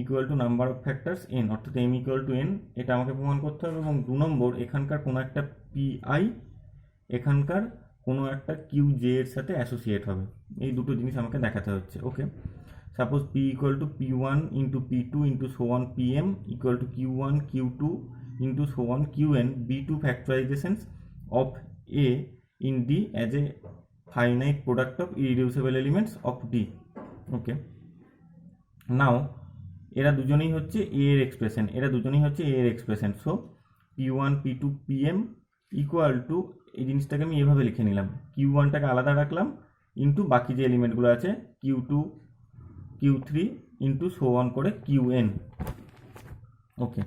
equal to number of factors n, অর্থাৎ এম ইকুয়াল টু এন, এটা আমাকে প্রমাণ করতে হবে। এবং 2 নম্বর, এখানকার কোনো একটা পিআই এখানকার কোনো একটা কিউ জে এর সাথে অ্যাসোসিয়েট হবে। এই দুটো জিনিস আমাকে দেখাতে হচ্ছে। Okay, suppose P equal to P one into P two into so on P M equal to Q one Q two into so on Q N be two factorizations of A in D as a finite product of irreducible elements of D. Okay, now এরা দুজনেই হচ্ছে A এর expression, so P one P two P M equal to, এই জিনিসটাকে আমি এভাবে লিখে নিলাম, কিউ ওয়ানটাকে আলাদা রাখলাম ইন্টু বাকি যে এলিমেন্টগুলো আছে q two Q three into so on করে কিউ এন। ওকে,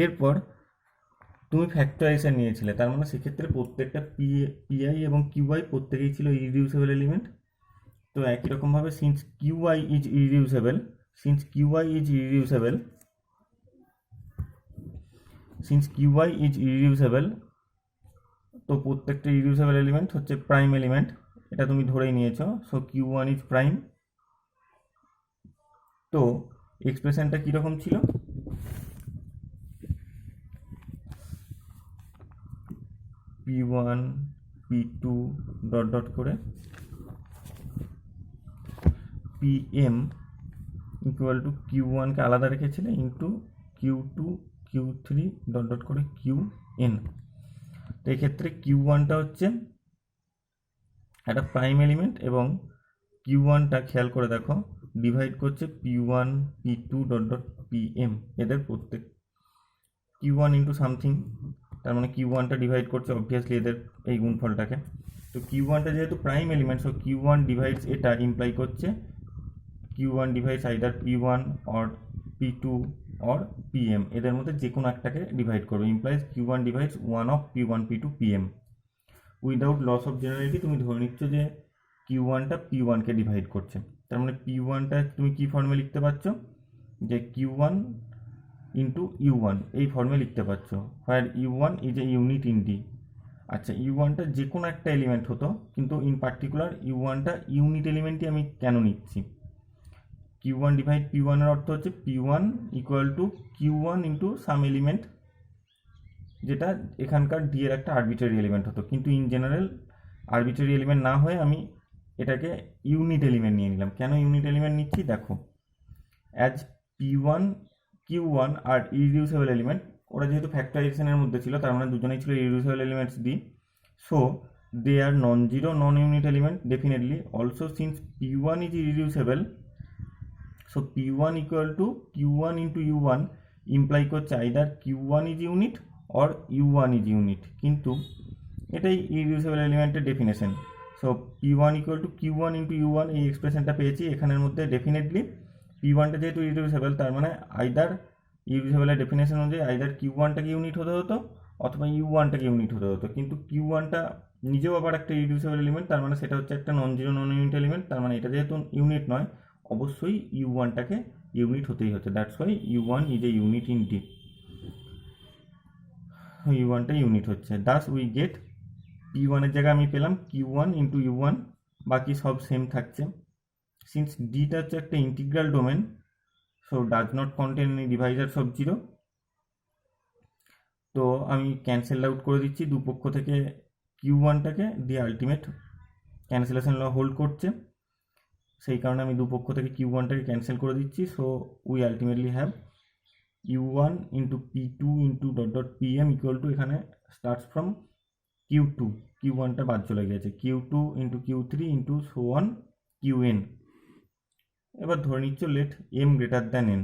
এরপর তুমি ফ্যাক্টরাইজেশন নিয়েছিলে, তার মানে সেক্ষেত্রে প্রত্যেকটা পিআই এবং কিউআই প্রত্যেকেই ছিল ইরিডিউসেবল এলিমেন্ট। তো একই রকমভাবে সিন্স কিউআই ইজ ইরিডিউসেবল, তো প্রত্যেকটা ইরিডিউসেবল এলিমেন্ট হচ্ছে প্রাইম এলিমেন্ট, এটা তুমি ধরেই নিয়েছো। So Q one is prime. তো এক্সপ্রেশনটা কীরকম ছিল, P one P two dot dot করে P M equal to Q ওয়ানকে আলাদা রেখেছিলে into Q two Q three dot dot করে কিউ এন। তো এক্ষেত্রে কিউ ওয়ানটা হচ্ছে একটা প্রাইম এলিমেন্ট এবং কিউ ওয়ানটা খেয়াল করে দেখো ডিভাইড করছে p one P two dot dot p m, এদের প্রত্যেক কিউ ওয়ান ইন্টু সামথিং, তার মানে কিউ ওয়ানটা ডিভাইড করছে অবভিয়াসলি এদের এই গুণফলটাকে। তো কিউ ওয়ানটা যেহেতু prime element, so Q one divides এটা ইমপ্লাই করছে q one divides either p one or p two or p m, এদের মধ্যে যে কোনো একটাকে ডিভাইড করবে, implies q one divides one of p one P two P m. Without loss of generality তুমি ধরে নিচ্ছ যে কিউ ওয়ানটা পি ওয়ানকে ডিভাইড করছে, তার মানে পি ওয়ানটা তুমি কী ফর্মে লিখতে পারছো, যে q one into you one এই ফর্মে লিখতে পারছো, where u one is a unit in D. আচ্ছা, ইউ ওয়ানটা যে কোনো একটা এলিমেন্ট হতো, কিন্তু ইন পার্টিকুলার ইউ ওয়ানটা ইউনিট এলিমেন্টই আমি কেন নিচ্ছি, কিউ ওয়ান ডিভাইড পি ওয়ানের অর্থ হচ্ছে p one equal to Q one into some element, যেটা এখানকার ডি এর একটা আরবিট্রারি এলিমেন্ট হতো। কিন্তু ইন জেনারেল আরবিট্রারি এলিমেন্ট না হয়ে আমি এটাকে ইউনিট এলিমেন্ট নিয়ে নিলাম। কেন ইউনিট এলিমেন্ট নিচ্ছি দেখো, as P one Q one are irreducible element, ওরা যেহেতু ফ্যাক্টরাইজেশনের মধ্যে ছিল, তার মানে দুজনেই ছিল irreducible elements D, so they are non zero non unit element definitely. Also since P one is irreducible, so P one equal to Q one into you one imply করছে either Q one is unit or U one is unit, কিন্তু এটাই irreducible এলিমেন্টের definition. So P one equal to Q one into you one এই এক্সপ্রেশনটা পেয়েছি। এখানের মধ্যে definitely P ওয়ানটা যেহেতু ইরিডিউসেবল, তার মানে আইদার ইরিডিউসেবলের ডেফিনেশন অনুযায়ী আইদার কিউ ওয়ানটাকে ইউনিট হতে হতো অথবা ইউ ওয়ানটাকে ইউনিট হতে হতো, কিন্তু কিউ ওয়ানটা নিজেও আবার একটা ইরিডিউসেবল এলিমেন্ট, তার মানে সেটা হচ্ছে একটা non zero non unit element, তার মানে এটা যেহেতু ইউনিট নয়, অবশ্যই ইউ ওয়ানটাকে ইউনিট হতেই হতো। That's why u one is a unit in D, u ওয়ানটা ইউনিট হচ্ছে। দাস উই গেট পি ওয়ানের জায়গায় আমি পেলাম q one into you one, বাকি সব সেম থাকছে। সিন্স ডিটা হচ্ছে একটা integral domain, so does not contain any divisor সব জিরো, তো আমি ক্যান্সেল আউট করে দিচ্ছি দুপক্ষ থেকে Q1টাকে দিয়ে আলটিমেট ক্যান্সেলেশন ল হোল্ড করছে, সেই কারণে আমি দুপক্ষ থেকে Q1টাকে ক্যান্সেল করে দিচ্ছি। So we ultimately have U1 into P2 into dot dot PM equal to, এখানে স্টার্টস ফ্রম Q2, Q1টা বাদ চলে গেছে, Q2 into Q3 into so on Qn। এবার ধরে নিচ্ছ let m greater than n,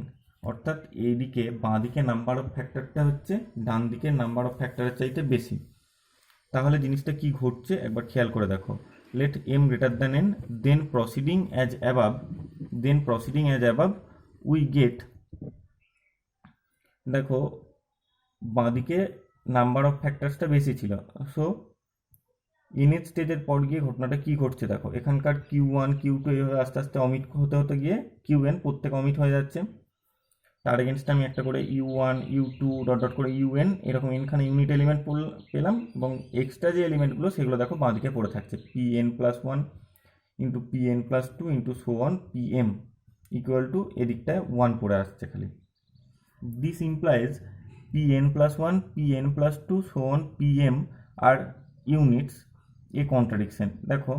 অর্থাৎ এইদিকে বাঁ দিকে নাম্বার অফ ফ্যাক্টরটা হচ্ছে ডান দিকের নাম্বার অফ ফ্যাক্টরের চাইতে বেশি। তাহলে জিনিসটা কি ঘটছে একবার খেয়াল করে দেখো। Let m greater than n, then proceeding as above we get, দেখো বাঁদিকে নাম্বার অফ ফ্যাক্টরসটা বেশি ছিল, সো ইনিট স্টেজের পর গিয়ে ঘটনাটা কি ঘটছে দেখো। এখানকার Q1 Q2 এইভাবে আস্তে আস্তে অমিট হতে হতে গিয়ে Qn প্রত্যেক অমিট হয়ে যাচ্ছে। তার এগেনস্টে আমি একটা করে U1 U2 ডট ডট করে UN এরকম এনখানে ইউনিট এলিমেন্ট পেলাম, এবং এক্সট্রা যে এলিমেন্টগুলো সেগুলো দেখো বাঁদিকে পড়ে থাকছে, Pn+1 into Pn+2 into so on PM equal to এদিকটায় 1 পড়ে আসছে খালি। This implies Pn+1 Pn+2 so on PM are units a contradiction. দেখো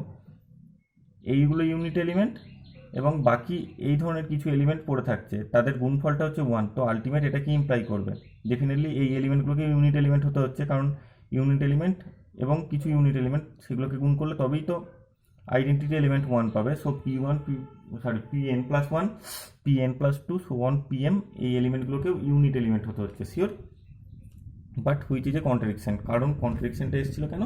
এইগুলো ইউনিট এলিমেন্ট এবং বাকি এই ধরনের কিছু এলিমেন্ট পড়ে থাকছে, তাদের গুণফলটা হচ্ছে 1। তো আলটিমেট এটা কি ইমপ্লাই করবে? ডেফিনেটলি এই এলিমেন্টগুলোকে ইউনিট এলিমেন্ট হতে হচ্ছে, কারণ ইউনিট এলিমেন্ট এবং কিছু ইউনিট এলিমেন্ট সেগুলোকে গুণ করলে তবেই তো আইডেন্টিটি এলিমেন্ট 1 পাবে। So Pn+1 Pn+2 so on PM এই এলিমেন্টগুলোকেও ইউনিট এলিমেন্ট হতে হচ্ছে, sure. But which is a contradiction, কারণ কন্ট্রাডিকশনটা এসেছিল কেন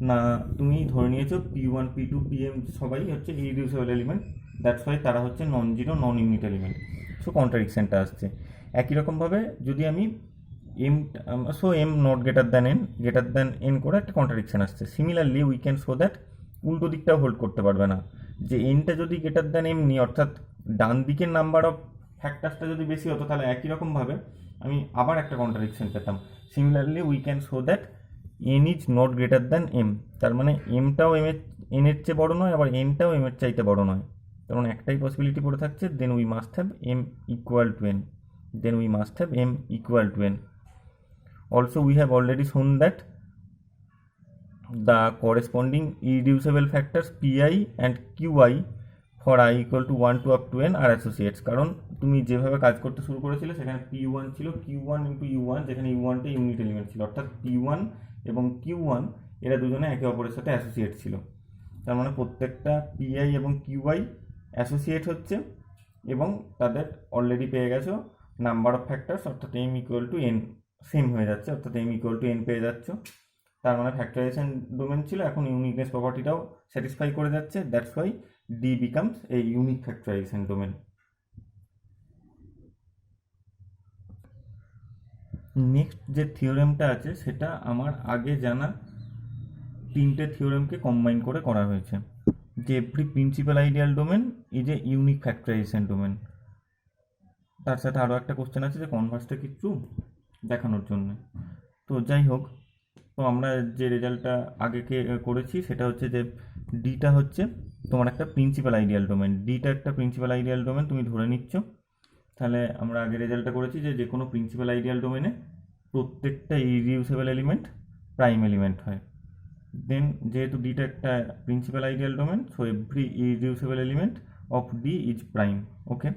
না, তুমি ধরে নিয়েছো P1 P2 PM সবাই হচ্ছে ইরিডিউসেবল এলিমেন্ট, দ্যাটস ওয়াই তারা হচ্ছে non zero non unit element, so কন্ট্রাডিকশনটা আসছে। একই রকমভাবে যদি আমি m not greater than n করে একটা কন্ট্রাডিকশন আসছে। Similarly we can show that উল্টো দিকটাও হোল্ড করতে পারবে না, যে এনটা যদি গ্রেটার দ্যান m নিই, অর্থাৎ ডান দিকের নাম্বার অফ ফ্যাক্টার্সটা যদি বেশি হতো, তাহলে একই রকমভাবে আমি আবার একটা কন্ট্রাডিকশন পেতাম। Similarly we can show that n is not greater than m, তার মানে mটাও n এর চেয়ে বড় নয়, আবার nটাও m এর চাইতে বড় নয়, তার মানে একটাই পসিবিলিটি পড়ে থাকছে, then we must have m equal to n। Also we have already shown that the corresponding irreducible factors pi and qi for I equal to 1 to up to n are associates, কারণ তুমি যেভাবে কাজ করতে শুরু করেছিলে সেখানে P1 ছিল Q1 into U1, যেখানে U1টা ইউনিট এলিমেন্ট ছিল, অর্থাৎ P1 এবং Q1 এরা দুজনে একে অপরের সাথে অ্যাসোসিয়েট ছিল। তার মানে প্রত্যেকটা PI এবং QI অ্যাসোসিয়েট হচ্ছে, এবং তাদের অলরেডি পেয়ে গেছো নাম্বার অফ ফ্যাক্টরস, অর্থাৎ m equal to n same হয়ে যাচ্ছে, অর্থাৎ m ইকুয়াল টু n পেয়ে যাচ্ছ। তার মানে ফ্যাক্টরাইজেশন ডোমেন ছিল, এখন ইউনিকনেস প্রপার্টিটাও স্যাটিসফাই করে যাচ্ছে, that's why D becomes a unique factorization domain. Next যে থিওরেমটা আছে সেটা আমার আগে জানা তিনটে থিওরেমকে কম্বাইন করে করা হয়েছে, যে every principal ideal domain is a unique factorization domain. তার সাথে আরও একটা কোশ্চেন আছে যে কনভার্সটা কি ট্রু দেখানোর জন্য। তো যাই হোক, তো আমরা যে রেজাল্টটা আগে করেছি সেটা হচ্ছে যে ডিটা হচ্ছে তোমার একটা প্রিন্সিপাল আইডিয়াল ডোমেন, ডিটা একটা প্রিন্সিপাল আইডিয়াল ডোমেন তুমি ধরে নিচ্ছ। তাহলে আমরা আগে রেজাল্টটা করেছি যে কোনো প্রিন্সিপাল আইডিয়াল ডোমেনে প্রত্যেকটা ইরিডিউসেবল এলিমেন্ট প্রাইম এলিমেন্ট হয়। দেন যেহেতু ডিটা একটা principal ideal domain, so every irreducible element of D is prime. Okay,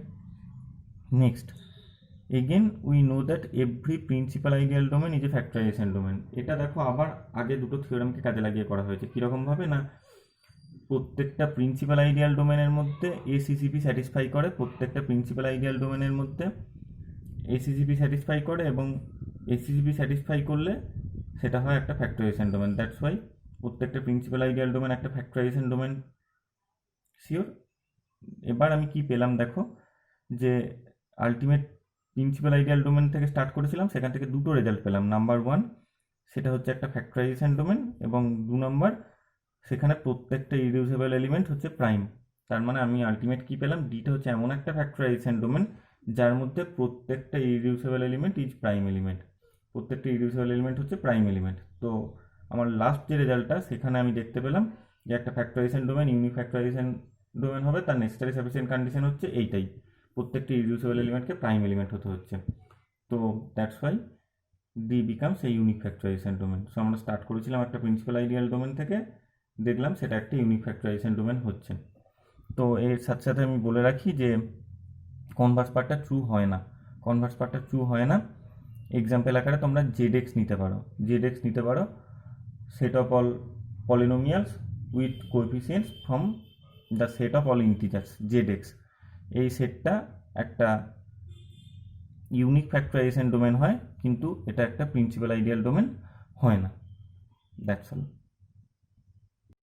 next again we know that every principal ideal domain is a factorization domain. এটা দেখো আবার আগে দুটো থিওরেমকে কাজে লাগিয়ে করা হয়েছে। কীরকমভাবে না, প্রত্যেকটা প্রিন্সিপাল আইডিয়াল ডোমেনের মধ্যে এসিসিপি স্যাটিসফাই করে, প্রত্যেকটা প্রিন্সিপাল আইডিয়াল ডোমেনের মধ্যে এসিসিপি স্যাটিসফাই করে, এবং এসিসিপি স্যাটিসফাই করলে সেটা হয় একটা ফ্যাক্টরাইজেশন ডোমেন। দ্যাটস ওয়াই প্রত্যেকটা প্রিন্সিপাল আইডিয়াল ডোমেন একটা ফ্যাক্টরাইজেশন ডোমেন, শিওর। এবার আমি কি পেলাম দেখো, যে আলটিমেট প্রিন্সিপাল আইডিয়াল ডোমেন থেকে স্টার্ট করেছিলাম, সেখান থেকে দুটো রেজাল্ট পেলাম। নাম্বার 1 সেটা হচ্ছে একটা ফ্যাক্টরাইজেশন ডোমেন, এবং 2 নম্বর সেখানে প্রত্যেকটা ইরিডিউসেবল এলিমেন্ট হচ্ছে প্রাইম। তার মানে আমি আলটিমেট কি পেলাম, ডিটা হচ্ছে এমন একটা ফ্যাক্টরাইজেশন ডোমেন যার মধ্যে প্রত্যেকটা irreducible element is prime element, প্রত্যেকটা ইরিডিউসেবল এলিমেন্ট হচ্ছে প্রাইম এলিমেন্ট। তো আমার লাস্ট যে রেজাল্টটা সেখানে আমি দেখতে পেলাম যে একটা factorization domain unique factorization domain হবে, তার নেসেসারি সাফিসিয়েন্ট কন্ডিশন হচ্ছে এইটাই, প্রত্যেকটি ইরিডিউসেবল এলিমেন্টকে প্রাইম এলিমেন্ট হতে হচ্ছে। তো that's why D becomes a unique factorization domain. So আমরা স্টার্ট করেছিলাম একটা প্রিন্সিপাল আইডিয়াল ডোমেন থেকে, দেখলাম সেটা একটা ইউনিক ফ্যাক্টরাইজেশন ডোমেন হচ্ছে। তো এর সাথে সাথে আমি বলে রাখি যে কনভার্স পার্টটা ট্রু হয় না, কনভার্স পার্টটা ট্রু হয় না। এক্সাম্পল আকারে তোমরা জেডএক্স নিতে পারো, জেডএক্স নিতে পারো set of all polynomials with coefficients from the set of all integers Z X. এই সেটটা একটা ইউনিক ফ্যাক্টরাইজেশন ডোমেন হয়, কিন্তু এটা একটা প্রিন্সিপাল আইডিয়াল ডোমেন হয় না। That's all.